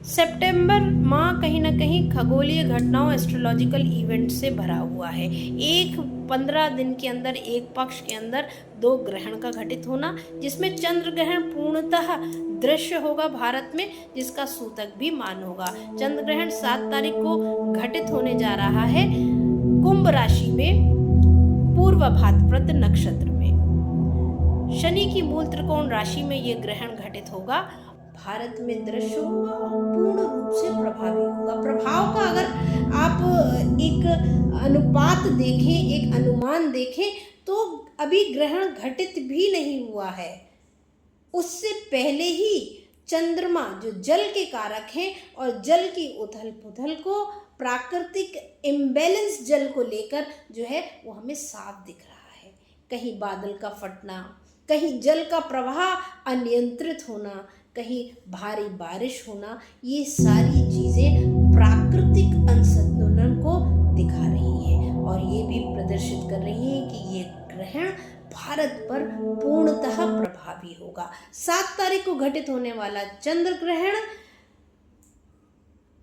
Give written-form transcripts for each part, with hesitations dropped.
सितंबर माह कहीं न कहीं खगोलीय घटनाओं एस्ट्रोलॉजिकल इवेंट से भरा हुआ है। एक 15 दिन के अंदर एक पक्ष के अंदर 2 ग्रहण का घटित होना, जिसमें चंद्र ग्रहण पूर्णतः दृश्य होगा भारत में, जिसका सूतक भी मान होगा। चंद्र ग्रहण 7 तारीख को घटित होने जा रहा है कुंभ राशि में, पूर्व भाद्रपद नक्षत्र में। शनि की मूल त्रिकोण राशि में ये ग्रहण घटित होगा, भारत में दृश्य होगा और पूर्ण रूप से प्रभावी होगा। प्रभाव का अगर आप एक अनुपात देखें, एक अनुमान देखें, तो अभी ग्रहण घटित भी नहीं हुआ है। उससे पहले ही चंद्रमा जो जल के कारक हैं और जल की उथल पुथल को, प्राकृतिक इम्बैलेंस जल को लेकर जो है वो हमें साफ दिख रहा है। कहीं बादल का फटना, कहीं जल का प्रवाह अनियंत्रित होना, कहीं भारी बारिश होना, ये सारी चीज़ें प्राकृतिक असंतुलन को दिखा रही हैं और ये भी प्रदर्शित कर रही हैं कि ये ग्रहण भारत पर पूर्णतः प्रभावी होगा। 7 तारीख को घटित होने वाला चंद्र ग्रहण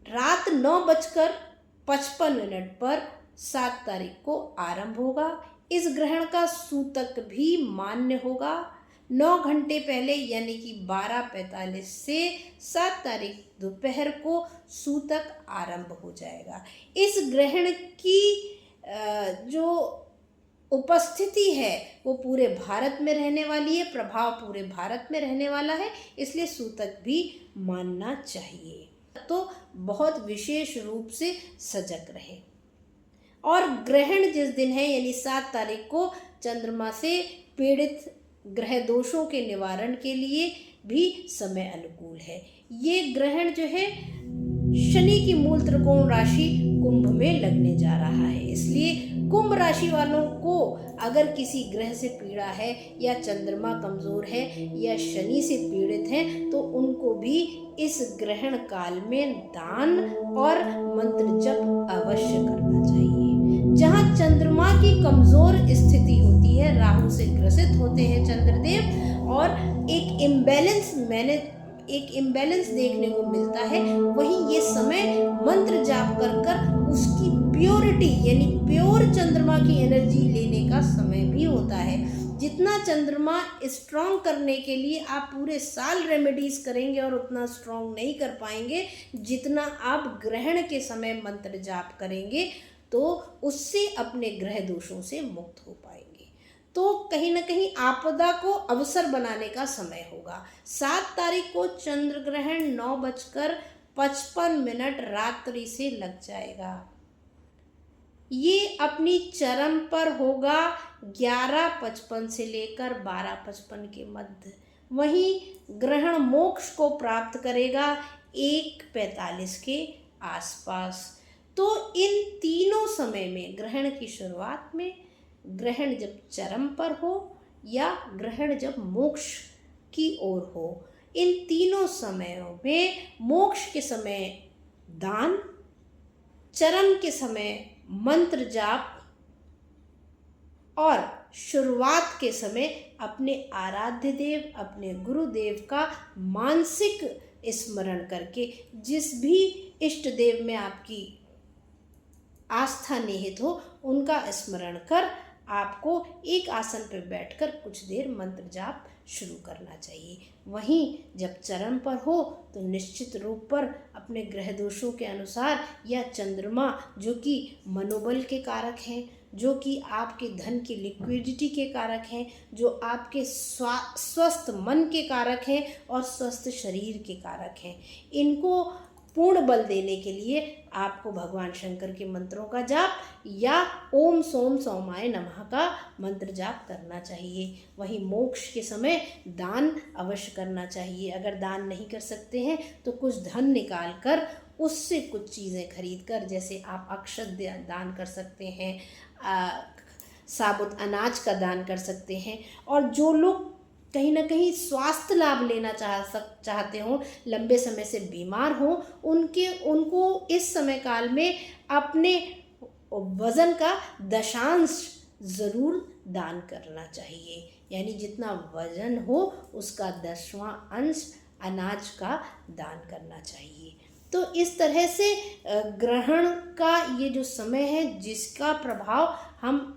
रात 9:55 पर 7 तारीख को आरंभ होगा। इस ग्रहण का सूतक भी मान्य होगा। 9 घंटे पहले यानी कि 12:45 से 7 तारीख दोपहर को सूतक आरंभ हो जाएगा। इस ग्रहण की जो उपस्थिति है वो पूरे भारत में रहने वाली है, प्रभाव पूरे भारत में रहने वाला है, इसलिए सूतक भी मानना चाहिए। तो बहुत विशेष रूप से सजग रहे। और ग्रहण जिस दिन है यानी 7 तारीख को चंद्रमा से पीड़ित ग्रह दोषों के निवारण के लिए भी समय अनुकूल है। ये ग्रहण जो है शनि की मूल त्रिकोण राशि कुंभ में लगने जा रहा है, इसलिए कुंभ राशि वालों को अगर किसी ग्रह से पीड़ा है या चंद्रमा कमजोर है या शनि से पीड़ित हैं, तो उनको भी इस ग्रहण काल में दान और मंत्र जप अवश्य करना चाहिए। जहाँ चंद्रमा की कमजोर स्थिति होती है, राहु से ग्रसित होते हैं चंद्रदेव और एक इम्बैलेंस देखने को मिलता है, वहीं ये समय मंत्र जाप कर उसकी प्योरिटी यानी प्योर चंद्रमा की एनर्जी लेने का समय भी होता है। जितना चंद्रमा स्ट्रॉन्ग करने के लिए आप पूरे साल रेमेडीज करेंगे और उतना स्ट्रॉन्ग नहीं कर पाएंगे जितना आप ग्रहण के समय मंत्र जाप करेंगे, तो उससे अपने ग्रह दोषों से मुक्त हो पाएंगे। तो कहीं ना कहीं आपदा को अवसर बनाने का समय होगा। 7 तारीख को चंद्र ग्रहण 9:55 रात्रि से लग जाएगा। ये अपनी चरम पर होगा 11:55 से लेकर 12:55 के मध्य। वहीं ग्रहण मोक्ष को प्राप्त करेगा 1:45 के आसपास। तो इन तीनों समय में, ग्रहण की शुरुआत में, ग्रहण जब चरम पर हो या ग्रहण जब मोक्ष की ओर हो, इन तीनों समयों में मोक्ष के समय दान, चरम के समय मंत्र जाप और शुरुआत के समय अपने आराध्य देव, अपने गुरुदेव का मानसिक स्मरण करके, जिस भी इष्ट देव में आपकी आस्था निहित हो उनका स्मरण कर आपको एक आसन पर बैठकर कुछ देर मंत्र जाप शुरू करना चाहिए। वहीं जब चरम पर हो तो निश्चित रूप पर अपने ग्रह दोषों के अनुसार या चंद्रमा जो कि मनोबल के कारक हैं, जो कि आपके धन की लिक्विडिटी के कारक हैं, जो आपके स्वस्थ मन के कारक हैं और स्वस्थ शरीर के कारक हैं, इनको पूर्ण बल देने के लिए आपको भगवान शंकर के मंत्रों का जाप या ओम सोम सौमाय नमः का मंत्र जाप करना चाहिए। वहीं मोक्ष के समय दान अवश्य करना चाहिए। अगर दान नहीं कर सकते हैं तो कुछ धन निकाल कर उससे कुछ चीज़ें खरीद कर, जैसे आप अक्षत दान कर सकते हैं, साबुत अनाज का दान कर सकते हैं। और जो लोग कहीं ना कहीं स्वास्थ्य लाभ लेना चाहते हों, लंबे समय से बीमार हों, उनको इस समय काल में अपने वज़न का दशांश ज़रूर दान करना चाहिए। यानी जितना वज़न हो उसका 10वां अंश अनाज का दान करना चाहिए। तो इस तरह से ग्रहण का ये जो समय है, जिसका प्रभाव हम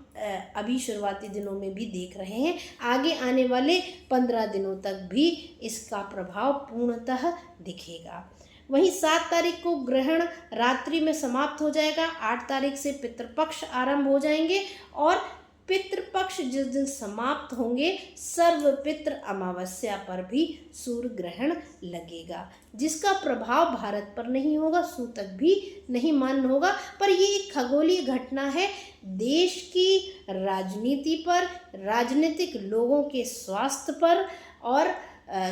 अभी शुरुआती दिनों में भी देख रहे हैं, आगे आने वाले 15 दिनों तक भी इसका प्रभाव पूर्णतः दिखेगा। वहीं 7 तारीख को ग्रहण रात्रि में समाप्त हो जाएगा। 8 तारीख से पितृपक्ष आरंभ हो जाएंगे और पितृपक्ष जिस दिन समाप्त होंगे, सर्व पितृ अमावस्या पर भी सूर्य ग्रहण लगेगा, जिसका प्रभाव भारत पर नहीं होगा, सूतक भी नहीं मान्य होगा, पर ये एक खगोलीय घटना है। देश की राजनीति पर, राजनीतिक लोगों के स्वास्थ्य पर और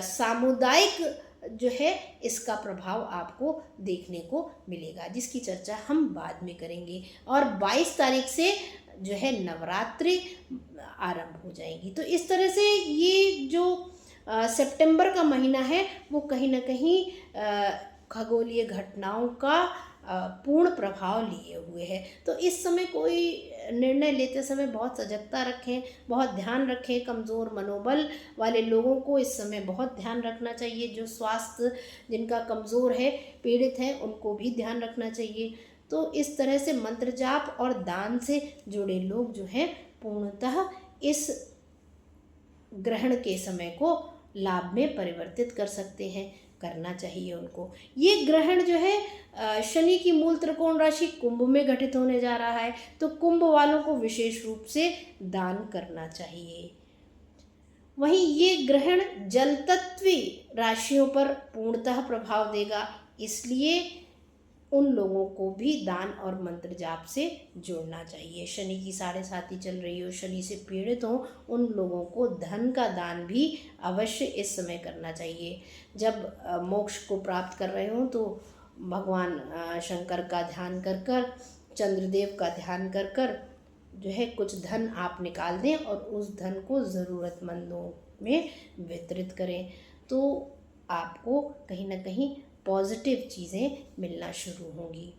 सामुदायिक जो है इसका प्रभाव आपको देखने को मिलेगा, जिसकी चर्चा हम बाद में करेंगे। और 22 तारीख से जो है नवरात्रि आरंभ हो जाएगी। तो इस तरह से ये जो सितंबर का महीना है वो कहीं ना कहीं खगोलीय घटनाओं का पूर्ण प्रभाव लिए हुए है। तो इस समय कोई निर्णय लेते समय बहुत सजगता रखें, बहुत ध्यान रखें। कमज़ोर मनोबल वाले लोगों को इस समय बहुत ध्यान रखना चाहिए। जो स्वास्थ्य जिनका कमज़ोर है, पीड़ित हैं, उनको भी ध्यान रखना चाहिए। तो इस तरह से मंत्र जाप और दान से जुड़े लोग जो हैं पूर्णतः इस ग्रहण के समय को लाभ में परिवर्तित कर सकते हैं, करना चाहिए उनको। ये ग्रहण जो है शनि की मूल त्रिकोण राशि कुंभ में घटित होने जा रहा है, तो कुंभ वालों को विशेष रूप से दान करना चाहिए। वहीं ये ग्रहण जल तत्वी राशियों पर पूर्णतः प्रभाव देगा, इसलिए उन लोगों को भी दान और मंत्र जाप से जोड़ना चाहिए। शनि की 7.5 चल रही हो, शनि से पीड़ित हो, उन लोगों को धन का दान भी अवश्य इस समय करना चाहिए। जब मोक्ष को प्राप्त कर रहे हो तो भगवान शंकर का ध्यान कर कर, चंद्रदेव का ध्यान कर कर जो है कुछ धन आप निकाल दें और उस धन को ज़रूरतमंदों में वितरित करें, तो आपको कहीं ना कहीं पॉजिटिव चीज़ें मिलना शुरू होंगी।